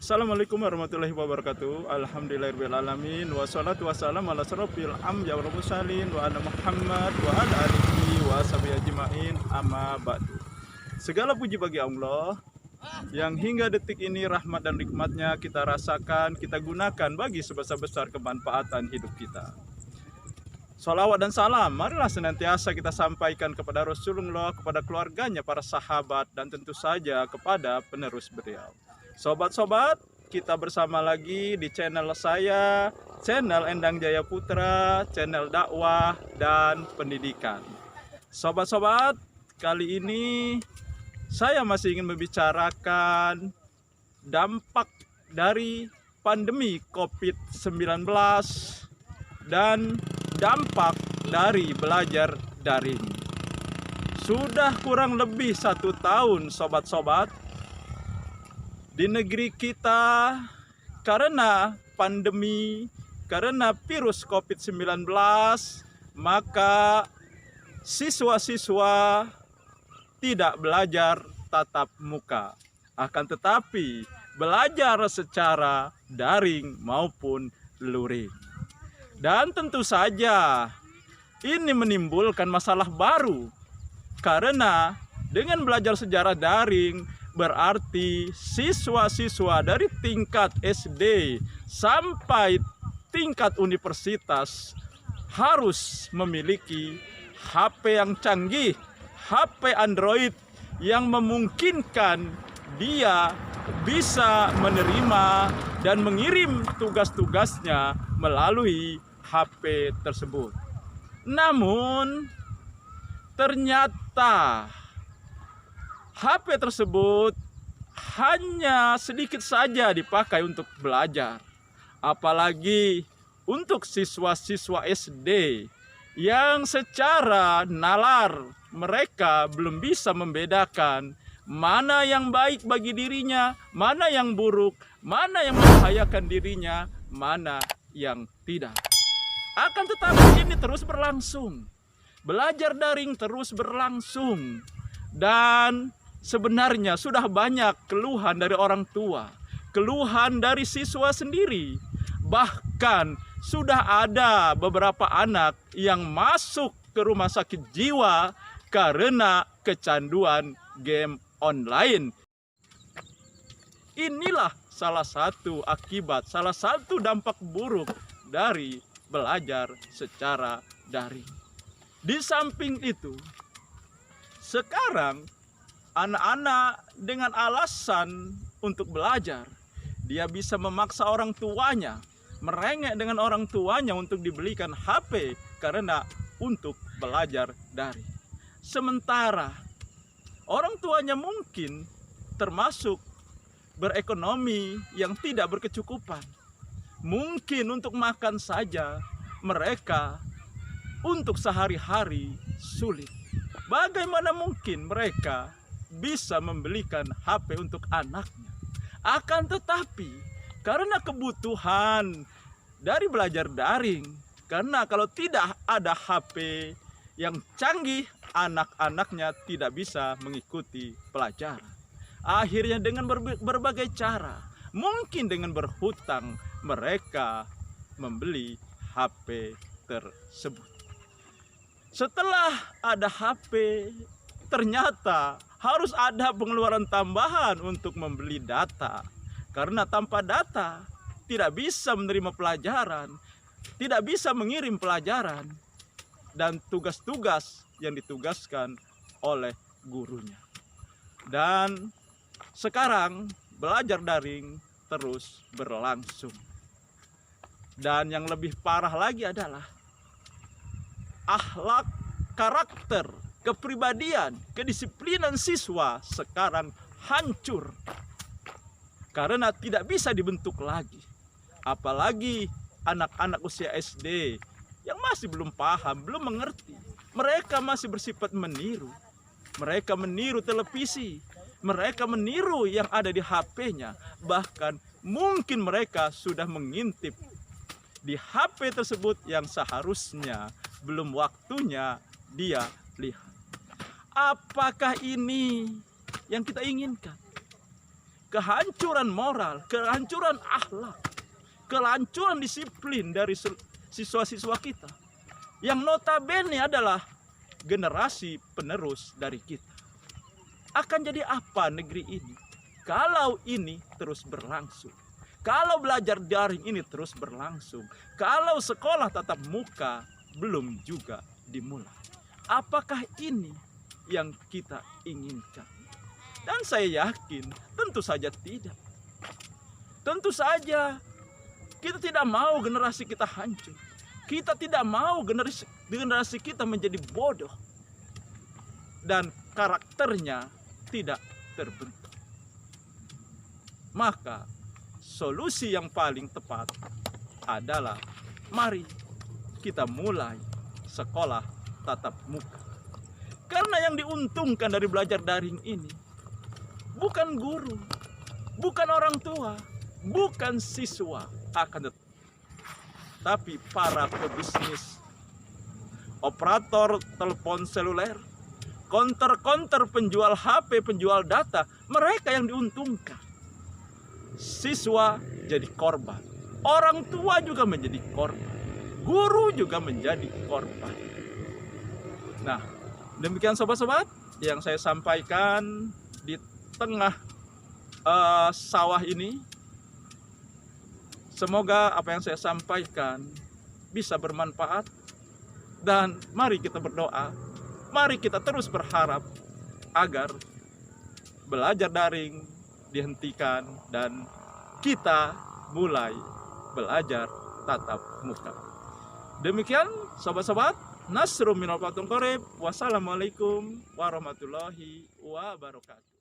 Assalamualaikum warahmatullahi wabarakatuh. Alhamdulillahirrahmanirrahim. Wassalatu wassalamu ala asrofil anbiya wal mursalin wa ala Muhammad wa ala alihi wa sahbihi ajma'in, amma ba'du. Segala puji bagi Allah yang hingga detik ini rahmat dan nikmatnya kita rasakan, kita gunakan bagi sebesar-besar kemanfaatan hidup kita. Salawat dan salam marilah senantiasa kita sampaikan kepada Rasulullah, kepada keluarganya, para sahabat, dan tentu saja kepada penerus beliau. Sobat-sobat, kita bersama lagi di channel saya, channel Endang Jaya Putra, channel dakwah dan pendidikan. Sobat-sobat, kali ini saya masih ingin membicarakan dampak dari pandemi COVID-19 dan dampak dari belajar daring. Sudah kurang lebih 1 tahun, sobat-sobat, di negeri kita karena pandemi, karena virus COVID-19, maka siswa-siswa tidak belajar tatap muka. Akan tetapi belajar secara daring maupun luring. Dan tentu saja ini menimbulkan masalah baru. Karena dengan belajar secara daring berarti siswa-siswa dari tingkat SD sampai tingkat universitas harus memiliki HP yang canggih, HP Android yang memungkinkan dia bisa menerima dan mengirim tugas-tugasnya melalui HP tersebut. Namun ternyata HP tersebut hanya sedikit saja dipakai untuk belajar. Apalagi untuk siswa-siswa SD yang secara nalar mereka belum bisa membedakan mana yang baik bagi dirinya, mana yang buruk, mana yang membahayakan dirinya, mana yang tidak. Akan tetapi ini terus berlangsung. Belajar daring terus berlangsung. Dan sebenarnya sudah banyak keluhan dari orang tua, keluhan dari siswa sendiri. Bahkan sudah ada beberapa anak yang masuk ke rumah sakit jiwa karena kecanduan game online. Inilah salah satu akibat, salah satu dampak buruk dari belajar secara daring. Di samping itu, sekarang anak-anak dengan alasan untuk belajar, dia bisa memaksa orang tuanya, merengek dengan orang tuanya untuk dibelikan HP karena untuk belajar daring. Sementara orang tuanya mungkin termasuk berekonomi yang tidak berkecukupan. Mungkin untuk makan saja mereka untuk sehari-hari sulit. Bagaimana mungkin mereka bisa membelikan HP untuk anaknya? Akan tetapi karena kebutuhan dari belajar daring, karena kalau tidak ada HP yang canggih, anak-anaknya tidak bisa mengikuti pelajaran. Akhirnya dengan berbagai cara, mungkin dengan berhutang, mereka membeli HP tersebut. Setelah ada HP, ternyata harus ada pengeluaran tambahan untuk membeli data. Karena tanpa data tidak bisa menerima pelajaran, tidak bisa mengirim pelajaran, dan tugas-tugas yang ditugaskan oleh gurunya. Dan sekarang belajar daring terus berlangsung. Dan yang lebih parah lagi adalah akhlak, karakter, kepribadian, kedisiplinan siswa sekarang hancur karena tidak bisa dibentuk lagi. Apalagi anak-anak usia SD yang masih belum paham, belum mengerti. Mereka masih bersifat meniru. Mereka meniru televisi, mereka meniru yang ada di HP-nya. Bahkan mungkin mereka sudah mengintip di HP tersebut yang seharusnya belum waktunya dia lihat. Apakah ini yang kita inginkan? kehancuran moral, kehancuran akhlak, kehancuran disiplin dari siswa-siswa kita, yang notabene adalah generasi penerus dari kita. Akan jadi apa negeri ini kalau ini terus berlangsung? Kalau belajar daring ini terus berlangsung, kalau sekolah tatap muka belum juga dimulai, apakah ini yang kita inginkan? Dan saya yakin tentu saja tidak. Tentu saja kita tidak mau generasi kita hancur. Kita tidak mau generasi kita menjadi bodoh dan karakternya tidak terbentuk. Maka solusi yang paling tepat adalah mari kita mulai sekolah tatap muka. Karena yang diuntungkan dari belajar daring ini bukan guru, bukan orang tua, bukan siswa, akan tapi para pebisnis, operator telepon seluler, konter penjual HP, penjual data, mereka yang diuntungkan. Siswa jadi korban, orang tua juga menjadi korban, guru juga menjadi korban. Nah, demikian sobat-sobat yang saya sampaikan di tengah sawah ini. Semoga apa yang saya sampaikan bisa bermanfaat, dan mari kita berdoa, mari kita terus berharap agar belajar daring dihentikan dan kita mulai belajar tatap muka. Demikian sobat-sobat, Nasrum minal fathul qorib. Wassalamualaikum warahmatullahi wabarakatuh.